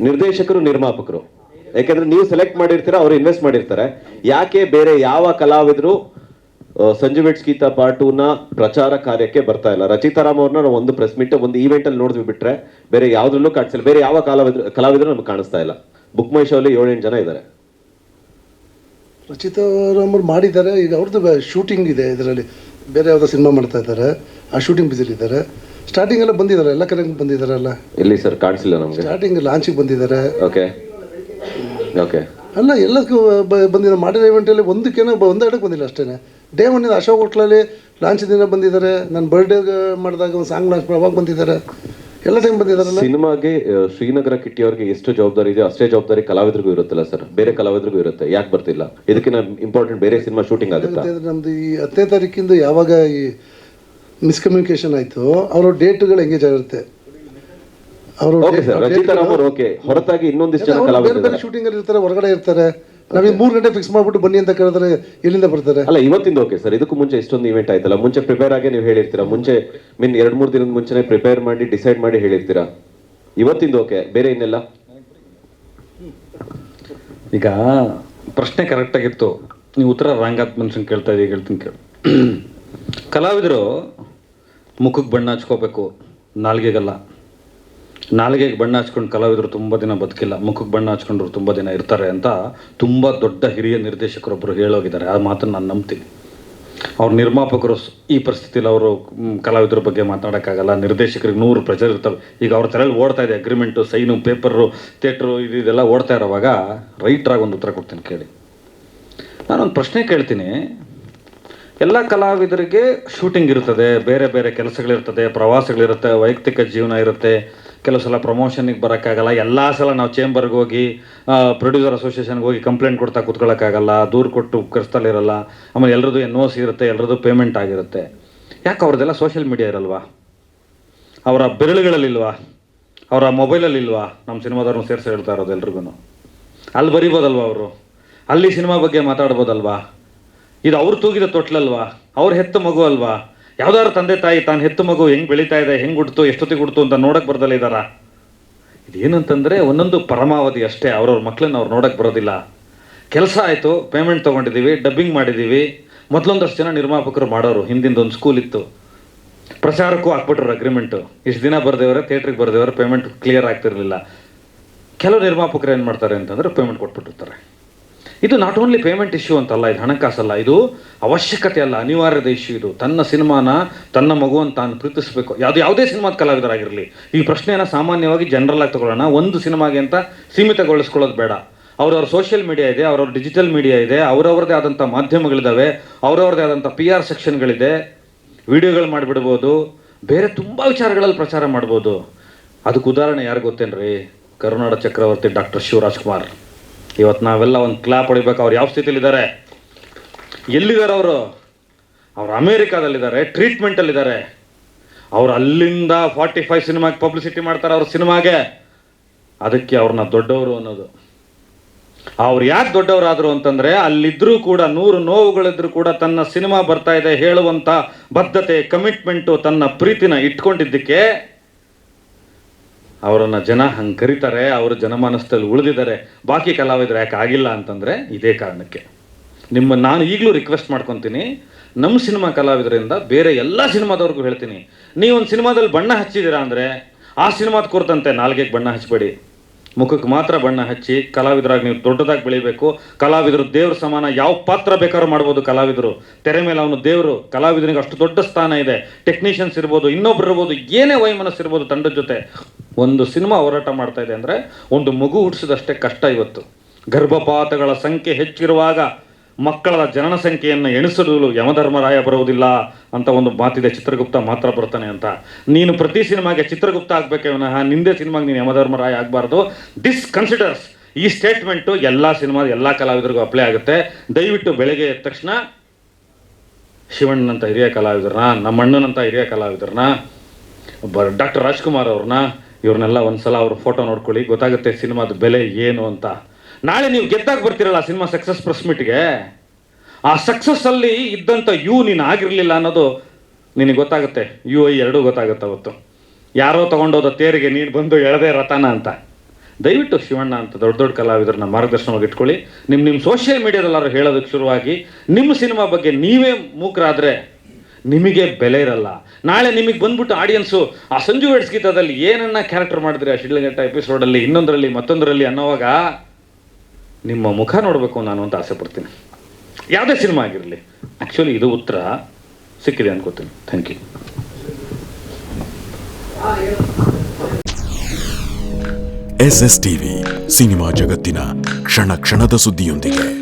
ನಿರ್ದೇಶಕರು, ನಿರ್ಮಾಪಕರು. ಯಾಕಂದ್ರೆ ನೀವು ಸೆಲೆಕ್ಟ್ ಮಾಡಿರ್ತೀರಾ, ಅವ್ರು ಇನ್ವೆಸ್ಟ್ ಮಾಡಿರ್ತಾರೆ. ಯಾಕೆ ಬೇರೆ ಯಾವ ಕಲಾವಿದರು ಸಂಜು ವೆಟ್ಸ್ ಗೀತಾ ಪಾರ್ಟ್ 2 ನ ಪ್ರಚಾರ ಕಾರ್ಯಕ್ಕೆ ಬರ್ತಾ ಇಲ್ಲ? ರಚಿತಾರಾಮ್ ಅವ್ರನ್ನ ನಾವು ಒಂದು ಪ್ರೆಸ್ ಮೀಟ್, ಒಂದು ಈವೆಂಟ್ ಅಲ್ಲಿ ನೋಡಿದ್ವಿ ಬಿಟ್ರೆ ಬೇರೆ ಯಾವ್ದ್ರಲ್ಲೂ ಕಾಣಿಸಿಲ್ಲ. ಬೇರೆ ಯಾವ ಕಲಾವಿದರು ನಮ್ಗೆ ಕಾಣಿಸ್ತಾ ಇಲ್ಲ. ಬುಕ್ ಮೈ ಶೋ ಅಲ್ಲಿ 7-8 ಜನ ಇದ್ದಾರೆ. ರಚಿತಾರಾಮ್ ಅವ್ರು ಮಾಡಿದ್ದಾರೆ. ಈಗ ಅವ್ರದ್ದು ಶೂಟಿಂಗ್ ಇದೆ, ಇದರಲ್ಲಿ ಬೇರೆ ಯಾವುದೋ ಸಿನಿಮಾ ಮಾಡ್ತಾ ಇದ್ದಾರೆ, ಆ ಶೂಟಿಂಗ್ ಬಿಸಿಲಿ ಇದ್ದಾರೆ. ಸ್ಟಾರ್ಟಿಂಗ್ ಎಲ್ಲ ಬಂದಿದ್ದಾರೆ, ಎಲ್ಲ ಕಡೆ ಬಂದಿದ್ದಾರಲ್ಲ. ಎಲ್ಲಿ ಸರ್ ಕಾಣಿಸಿಲ್ಲ ನಮಗೆ? ಸ್ಟಾರ್ಟಿಂಗ್ ಲಾಂಚಿಗೆ ಬಂದಿದ್ದಾರೆ. Okay okay. ಅಲ್ಲ, ಎಲ್ಲದಕ್ಕೂ ಬಂದಿದ್ದಾರೆ. ಮಾಡಿರೋ ಇವೆಂಟಲ್ಲಿ ಒಂದೆರಡಕ್ಕೆ ಬಂದಿಲ್ಲ ಅಷ್ಟೇ. ಡೇ ಒನ್ನಿಂದ ಅಶೋಕ್ ಹೋಟ್ಲಲ್ಲಿ ಲಾಂಚ್ ದಿನ ಬಂದಿದ್ದಾರೆ. ನಾನು ಬರ್ಡೇ ಮಾಡಿದಾಗ ಒಂದು ಸಾಂಗ್ ಲಾಂಚ್ ಅವಾಗ ಬಂದಿದ್ದಾರೆ. ಎಲ್ಲ ಟೈಮ್ ಬಂದಿದ್ದಾರಲ್ಲ. ಸಿನಿಮಾಗೆ ಶ್ರೀನಗರ ಕಿಟ್ಟಿ ಅವ್ರಿಗೆ ಎಷ್ಟು ಜವಾಬ್ದಾರಿ ಇದೆ ಅಷ್ಟೇ ಜವಾಬ್ದಾರಿ ಕಲಾವಿದರಿಗೂ ಇರುತ್ತಲ್ಲ ಸರ್? ಬೇರೆ ಕಲಾವಿದರಿಗೂ ಇರುತ್ತೆ, ಯಾಕೆ ಬರ್ತಿಲ್ಲ? ಇದಕ್ಕಿಂತ ಇಂಪಾರ್ಟೆಂಟ್ ಬೇರೆ ಸಿನಿಮಾ ಶೂಟಿಂಗ್ ಆಗುತ್ತೆ. ನಮ್ದು ಈ 10ನೇ ತಾರೀಕಿಂದ ಯಾವಾಗ ಈ ಮಿಸ್ಕಮ್ಯುನಿಕೇಶನ್ ಆಯಿತು, ಅವರ ಡೇಟ್ಗಳು ಎಂಗೇಜ್ ಆಗಿರುತ್ತೆ. ಅವರು ಹೊರತಾಗಿ ಇನ್ನೊಂದಿಷ್ಟು ಜನ ಕಲಾವಿದರು ಶೂಟಿಂಗ್ ಅಲ್ಲಿ ಇರ್ತಾರೆ, ಹೊರಗಡೆ ಇರ್ತಾರೆ. ನಾವೀಗ 3 ಗಂಟೆ ಫಿಕ್ಸ್ ಮಾಡ್ಬಿಟ್ಟು ಬನ್ನಿ ಅಂತ ಕೇಳಿದ್ರೆ ಎಲ್ಲಿಂದ ಬರ್ತಾರೆ? ಅಲ್ಲ, ಇವತ್ತಿಂದ ಓಕೆ ಸರ್. ಇದಕ್ಕೂ ಮುಂಚೆ ಇಷ್ಟೊಂದು ಇವೆಂಟ್ ಆಯ್ತಲ್ಲ, ಮುಂಚೆ ಪ್ರಿಪೇರ್ ಆಗಿ ನೀವು ಹೇಳಿರ್ತೀರಾ. ಮುಂಚೆ 2-3 ದಿನದ ಮುಂಚೆನೆ ಪ್ರಿಪೇರ್ ಮಾಡಿ ಡಿಸೈಡ್ ಮಾಡಿ ಹೇಳಿರ್ತೀರಾ. ಇವತ್ತಿಂದ ಓಕೆ, ಬೇರೆ ಇನ್ನೆಲ್ಲ? ಈಗ ಪ್ರಶ್ನೆ ಕರೆಕ್ಟ್ ಆಗಿತ್ತು, ನೀವು ಉತ್ತರ ರಾಂಗಾತ್ ಮನುಷ್ಯನ್ ಕೇಳ್ತಾ ಇದ್ದೀವಿ. ಹೇಳ್ತೀನಿ ಕೇಳಿ. ಕಲಾವಿದರು ಮುಖಕ್ಕೆ ಬಣ್ಣ ಹಚ್ಕೋಬೇಕು, ನಾಲ್ಗೆಗಲ್ಲ. ನಾಲ್ಗೆಗೆ ಬಣ್ಣ ಹಚ್ಕೊಂಡು ಕಲಾವಿದರು ತುಂಬ ದಿನ ಬದುಕಿಲ್ಲ, ಮುಖಕ್ಕೆ ಬಣ್ಣ ಹಚ್ಕೊಂಡ್ರು ತುಂಬ ದಿನ ಇರ್ತಾರೆ ಅಂತ ತುಂಬ ದೊಡ್ಡ ಹಿರಿಯ ನಿರ್ದೇಶಕರೊಬ್ಬರು ಹೇಳೋಗಿದ್ದಾರೆ. ಆ ಮಾತನ್ನು ನಾನು ನಂಬ್ತೀನಿ. ಅವ್ರ ನಿರ್ಮಾಪಕರು ಈ ಪರಿಸ್ಥಿತಿಯಲ್ಲಿ ಅವರು ಕಲಾವಿದರ ಬಗ್ಗೆ ಮಾತಾಡೋಕ್ಕಾಗಲ್ಲ. ನಿರ್ದೇಶಕರಿಗೆ 100 ಪ್ರೆಷರ್ ಇರ್ತವೆ. ಈಗ ಅವ್ರ ತಲೆಯಲ್ಲಿ ಓಡ್ತಾ ಇದೆ ಅಗ್ರಿಮೆಂಟು, ಸೈನು, ಪೇಪರು, ಥಿಯೇಟ್ರು, ಇದೆಲ್ಲ ಓಡ್ತಾ ಇರೋವಾಗ ರೈಟ್ರಾಗಿ ಒಂದು ಉತ್ತರ ಕೊಡ್ತೀನಿ ಕೇಳಿ. ನಾನೊಂದು ಪ್ರಶ್ನೆ ಕೇಳ್ತೀನಿ. ಎಲ್ಲ ಕಲಾವಿದರಿಗೆ ಶೂಟಿಂಗ್ ಇರ್ತದೆ, ಬೇರೆ ಬೇರೆ ಕೆಲಸಗಳಿರ್ತದೆ, ಪ್ರವಾಸಗಳಿರುತ್ತೆ, ವೈಯಕ್ತಿಕ ಜೀವನ ಇರುತ್ತೆ. ಕೆಲವು ಸಲ ಪ್ರಮೋಷನ್ಗೆ ಬರೋಕ್ಕಾಗಲ್ಲ. ಎಲ್ಲ ಸಲ ನಾವು ಚೇಂಬರ್ಗೆ ಹೋಗಿ ಪ್ರೊಡ್ಯೂಸರ್ ಅಸೋಸಿಯೇಷನ್ಗೆ ಹೋಗಿ ಕಂಪ್ಲೇಂಟ್ ಕೊಡ್ತಾ ಕೂತ್ಕೊಳ್ಳೋಕ್ಕಾಗಲ್ಲ, ದೂರು ಕೊಟ್ಟು ಕರೆಸ್ತಲ್ಲಿರಲ್ಲ. ಆಮೇಲೆ ಎಲ್ಲರದ್ದು NOC ಇರುತ್ತೆ, ಎಲ್ಲರದ್ದು ಪೇಮೆಂಟ್ ಆಗಿರುತ್ತೆ. ಯಾಕೆ ಅವ್ರದ್ದೆಲ್ಲ ಸೋಷಿಯಲ್ ಮೀಡಿಯಾ ಇರಲ್ವಾ? ಅವರ ಬೆರಳುಗಳಲ್ಲಿಲ್ವಾ? ಅವರ ಮೊಬೈಲಲ್ಲಿಲ್ವಾ? ನಮ್ಮ ಸಿನಿಮಾದವ್ರನ್ನ ಸೇರಿಸಿ ಹೇಳ್ತಾ ಇರೋದು ಎಲ್ರಿಗೂ. ಅಲ್ಲಿ ಬರಿಬೋದಲ್ವಾ ಅವರು? ಅಲ್ಲಿ ಸಿನಿಮಾ ಬಗ್ಗೆ ಮಾತಾಡ್ಬೋದಲ್ವಾ? ಇದು ಅವ್ರು ತೂಗಿದ ತೊಟ್ಲಲ್ವಾ? ಅವ್ರು ಹೆತ್ತ ಮಗು ಅಲ್ವಾ? ಯಾವ್ದಾದ್ರು ತಂದೆ ತಾಯಿ ತಾನು ಹೆತ್ತು ಮಗು ಹೆಂಗೆ ಬೆಳೀತಾ ಇದೆ, ಹೆಂಗೆ ಹುಡ್ತು, ಎಷ್ಟೊತ್ತಿಗೆ ಹುಡ್ತು ಅಂತ ನೋಡಕ್ಕೆ ಬರ್ದಲ್ಲ ಇದ್ದಾರ? ಇದೇನಂತಂದರೆ ಒಂದೊಂದು ಪರಮಾವಧಿ ಅಷ್ಟೇ. ಅವ್ರವ್ರ ಮಕ್ಕಳನ್ನ ಅವ್ರು ನೋಡಕ್ಕೆ ಬರೋದಿಲ್ಲ. ಕೆಲಸ ಆಯಿತು, ಪೇಮೆಂಟ್ ತೊಗೊಂಡಿದ್ದೀವಿ, ಡಬ್ಬಿಂಗ್ ಮಾಡಿದ್ದೀವಿ. ಮೊದಲೊಂದಷ್ಟು ಜನ ನಿರ್ಮಾಪಕರು ಮಾಡೋರು. ಹಿಂದಿಂದೊಂದು ಸ್ಕೂಲ್ ಇತ್ತು, ಪ್ರಚಾರಕ್ಕೂ ಹಾಕ್ಬಿಟ್ರು ಅಗ್ರಿಮೆಂಟು. ಇಷ್ಟು ದಿನ ಬರ್ದೇವ್ರೆ, ಥಿಯೇಟ್ರಿಗೆ ಬರ್ದೇವ್ರೆ, ಪೇಮೆಂಟ್ ಕ್ಲಿಯರ್ ಆಗ್ತಿರಲಿಲ್ಲ. ಕೆಲವು ನಿರ್ಮಾಪಕರು ಏನು ಮಾಡ್ತಾರೆ ಅಂತಂದರೆ ಪೇಮೆಂಟ್ ಕೊಟ್ಬಿಟ್ಟಿರ್ತಾರೆ. ಇದು ನಾಟ್ ಓನ್ಲಿ ಪೇಮೆಂಟ್ ಇಶ್ಯೂ ಅಂತಲ್ಲ, ಇದು ಹಣಕಾಸಲ್ಲ, ಇದು ಅವಶ್ಯಕತೆ ಅಲ್ಲ, ಅನಿವಾರ್ಯದ ಇಶ್ಯೂ. ಇದು ತನ್ನ ಸಿನಿಮಾನ, ತನ್ನ ಮಗುವನ್ನು ತಾನು ಪ್ರೀತಿಸಬೇಕು. ಯಾವುದೇ ಸಿನಿಮಾದ ಕಲಾವಿದರಾಗಿರಲಿ. ಈ ಪ್ರಶ್ನೆಯನ್ನು ಸಾಮಾನ್ಯವಾಗಿ ಜನರಲ್ ಆಗಿ ತಗೊಳ್ಳೋಣ. ಒಂದು ಸಿನಿಮಾಗೆ ಅಂತ ಸೀಮಿತಗೊಳಿಸ್ಕೊಳ್ಳೋದು ಬೇಡ. ಅವ್ರವ್ರ ಸೋಷಿಯಲ್ ಮೀಡಿಯಾ ಇದೆ, ಅವ್ರವ್ರ ಡಿಜಿಟಲ್ ಮೀಡಿಯಾ ಇದೆ, ಅವ್ರವ್ರದ್ದೇ ಆದಂಥ ಮಾಧ್ಯಮಗಳಿದ್ದಾವೆ, ಅವ್ರವ್ರದ್ದೇ ಆದಂಥ PR ಸೆಕ್ಷನ್ಗಳಿದೆ. ವಿಡಿಯೋಗಳು ಮಾಡಿಬಿಡ್ಬೋದು, ಬೇರೆ ತುಂಬ ವಿಚಾರಗಳಲ್ಲಿ ಪ್ರಚಾರ ಮಾಡ್ಬೋದು. ಅದಕ್ಕೆ ಉದಾಹರಣೆ ಯಾರು ಗೊತ್ತೇನ್ರಿ? ಕರುನಾಡ ಚಕ್ರವರ್ತಿ ಡಾಕ್ಟರ್ ಶಿವರಾಜ್ಕುಮಾರ್. ಇವತ್ತು ನಾವೆಲ್ಲ ಒಂದು ಕ್ಲಾಪ್ ಹೊಡಿಬೇಕು. ಅವ್ರು ಯಾವ ಸ್ಥಿತಿಲಿದ್ದಾರೆ, ಎಲ್ಲಿದ್ದಾರೆ ಅವರು? ಅವ್ರು ಅಮೇರಿಕಾದಲ್ಲಿದ್ದಾರೆ, ಟ್ರೀಟ್ಮೆಂಟಲ್ಲಿದ್ದಾರೆ. ಅವ್ರು ಅಲ್ಲಿಂದ 45 ಸಿನಿಮಾಗೆ ಪಬ್ಲಿಸಿಟಿ ಮಾಡ್ತಾರೆ ಅವ್ರ ಸಿನಿಮಾಗೆ. ಅದಕ್ಕೆ ಅವ್ರನ್ನ ದೊಡ್ಡವರು ಅನ್ನೋದು. ಅವ್ರು ಯಾಕೆ ದೊಡ್ಡವರಾದರು ಅಂತಂದರೆ, ಅಲ್ಲಿದ್ದರೂ ಕೂಡ 100 ನೋವುಗಳಿದ್ರೂ ಕೂಡ ತನ್ನ ಸಿನಿಮಾ ಬರ್ತಾ ಇದೆ ಹೇಳುವಂಥ ಬದ್ಧತೆ, ಕಮಿಟ್ಮೆಂಟು, ತನ್ನ ಪ್ರೀತಿನ ಇಟ್ಕೊಂಡಿದ್ದಕ್ಕೆ ಅವರನ್ನು ಜನ ಹಂಗೆ ಕರೀತಾರೆ. ಅವರು ಜನಮಾನಸದಲ್ಲಿ ಉಳಿದಿದ್ದಾರೆ. ಬಾಕಿ ಕಲಾವಿದರು ಯಾಕೆ ಆಗಿಲ್ಲ ಅಂತಂದರೆ ಇದೇ ಕಾರಣಕ್ಕೆ. ನಾನು ಈಗಲೂ ರಿಕ್ವೆಸ್ಟ್ ಮಾಡ್ಕೊತೀನಿ, ನಮ್ಮ ಸಿನಿಮಾ ಕಲಾವಿದರಿಂದ ಬೇರೆ ಎಲ್ಲ ಸಿನಿಮಾದವ್ರಿಗೂ ಹೇಳ್ತೀನಿ, ನೀವೊಂದು ಸಿನಿಮಾದಲ್ಲಿ ಬಣ್ಣ ಹಚ್ಚಿದ್ದೀರಾ ಅಂದರೆ ಆ ಸಿನಿಮಾದ ಕುರಿತಂತೆ ನಾಲ್ಗೆಗೆ ಬಣ್ಣ ಹಚ್ಚಬೇಡಿ, ಮುಖಕ್ಕೆ ಮಾತ್ರ ಬಣ್ಣ ಹಚ್ಚಿ. ಕಲಾವಿದರಾಗಿ ನೀವು ದೊಡ್ಡದಾಗಿ ಬೆಳಿಬೇಕು. ಕಲಾವಿದರು ದೇವ್ರ ಸಮಾನ. ಯಾವ ಪಾತ್ರ ಬೇಕಾದ್ರೂ ಮಾಡ್ಬೋದು ಕಲಾವಿದರು. ತೆರೆ ಮೇಲೆ ಅವನು ದೇವರು. ಕಲಾವಿದನಿಗೆ ಅಷ್ಟು ದೊಡ್ಡ ಸ್ಥಾನ ಇದೆ. ಟೆಕ್ನಿಷಿಯನ್ಸ್ ಇರ್ಬೋದು, ಇನ್ನೊಬ್ರು ಇರ್ಬೋದು, ಏನೇ ವೈಮನಸ್ಸು ಇರ್ಬೋದು ತಂಡದ ಜೊತೆ. ಒಂದು ಸಿನಿಮಾ ಹೋರಾಟ ಮಾಡ್ತಾ ಇದೆ ಅಂದರೆ ಒಂದು ಮಗು ಹುಟ್ಟಿಸಿದಷ್ಟೇ ಕಷ್ಟ. ಇವತ್ತು ಗರ್ಭಪಾತಗಳ ಸಂಖ್ಯೆ ಹೆಚ್ಚಿರುವಾಗ ಮಕ್ಕಳ ಜನನ ಸಂಖ್ಯೆಯನ್ನು ಎಣಿಸಲು ಯಮಧರ್ಮರಾಯ ಬರುವುದಿಲ್ಲ ಅಂತ ಒಂದು ಮಾತಿದೆ. ಚಿತ್ರಗುಪ್ತ ಮಾತ್ರ ಬರ್ತಾನೆ ಅಂತ. ನೀನು ಪ್ರತಿ ಸಿನಿಮಾಗೆ ಚಿತ್ರಗುಪ್ತ ಆಗಬೇಕೇ ವಿನಃ ನಿಂದೇ ಸಿನಿಮಾಗೆ ನೀನು ಯಮಧರ್ಮರಾಯ ಆಗಬಾರ್ದು. This considers. ಈ ಸ್ಟೇಟ್ಮೆಂಟು ಎಲ್ಲ ಸಿನಿಮಾದ ಎಲ್ಲ ಕಲಾವಿದರಿಗೂ ಅಪ್ಲೈ ಆಗುತ್ತೆ. ದಯವಿಟ್ಟು ಬೆಳಗ್ಗೆ ಎದ್ದ ತಕ್ಷಣ ಶಿವಣ್ಣನಂತ ಹಿರಿಯ ಕಲಾವಿದರನ್ನ, ನಮ್ಮ ಅಣ್ಣನಂತ ಹಿರಿಯ ಕಲಾವಿದರನ್ನ, ಡಾಕ್ಟರ್ ರಾಜ್ಕುಮಾರ್ ಅವ್ರನ್ನ, ಇವ್ರನ್ನೆಲ್ಲ ಒಂದ್ಸಲ ಅವ್ರ ಫೋಟೋ ನೋಡ್ಕೊಳ್ಳಿ, ಗೊತ್ತಾಗುತ್ತೆ ಸಿನಿಮಾದ ಬೆಲೆ ಏನು ಅಂತ. ನಾಳೆ ನೀವು ಗೆದ್ದಾಗ ಬರ್ತಿರಲ್ಲ ಸಿನಿಮಾ ಸಕ್ಸಸ್ ಪ್ರೆಸ್ ಮೀಟ್ಗೆ, ಆ ಸಕ್ಸಸ್ಸಲ್ಲಿ ಇದ್ದಂಥ ನೀನು ಆಗಿರಲಿಲ್ಲ ಅನ್ನೋದು ನಿನಗೆ ಗೊತ್ತಾಗುತ್ತೆ. UI ಎರಡೂ ಗೊತ್ತಾಗುತ್ತೆ ಅವತ್ತು. ಯಾರೋ ತೊಗೊಂಡೋದ ತೇರಿಗೆ ನೀನು ಬಂದು ಎಳೆದೇ ರಥನ ಅಂತ. ದಯವಿಟ್ಟು ಶಿವಣ್ಣ ಅಂತ ದೊಡ್ಡ ದೊಡ್ಡ ಕಲಾವಿದರನ್ನ ಮಾರ್ಗದರ್ಶನವಾಗಿ ಇಟ್ಕೊಳ್ಳಿ. ನಿಮ್ಮ ಸೋಷಿಯಲ್ ಮೀಡಿಯಾದಲ್ಲಾರು ಹೇಳೋದಕ್ಕೆ ಶುರುವಾಗಿ ನಿಮ್ಮ ಸಿನಿಮಾ ಬಗ್ಗೆ ನೀವೇ ಮೂಕರಾದರೆ ನಿಮಗೆ ಬೆಲೆ ಇರಲ್ಲ. ನಾಳೆ ನಿಮಗೆ ಬಂದ್ಬಿಟ್ಟು ಆಡಿಯನ್ಸು ಆ ಸಂಜು ವೆಡ್ಸ್ ಗೀತದಲ್ಲಿ ಏನನ್ನ ಕ್ಯಾರೆಕ್ಟರ್ ಮಾಡಿದ್ರಿ ಆ ಶಿಡ್ಲಘಟ್ಟ ಎಪಿಸೋಡಲ್ಲಿ, ಇನ್ನೊಂದರಲ್ಲಿ, ಮತ್ತೊಂದರಲ್ಲಿ ಅನ್ನೋವಾಗ ನಿಮ್ಮ ಮುಖ ನೋಡಬೇಕು ನಾನು ಅಂತ ಆಸೆ ಪಡ್ತೀನಿ. ಯಾವುದೇ ಸಿನಿಮಾ ಆಗಿರಲಿ. ಆ್ಯಕ್ಚುಲಿ ಇದು ಉತ್ತರ ಸಿಕ್ಕಿದೆ ಅನ್ಕೋತೀನಿ. Thank you. SS TV cinema ಜಗತ್ತಿನ ಕ್ಷಣ ಕ್ಷಣದ ಸುದ್ದಿಯೊಂದಿಗೆ.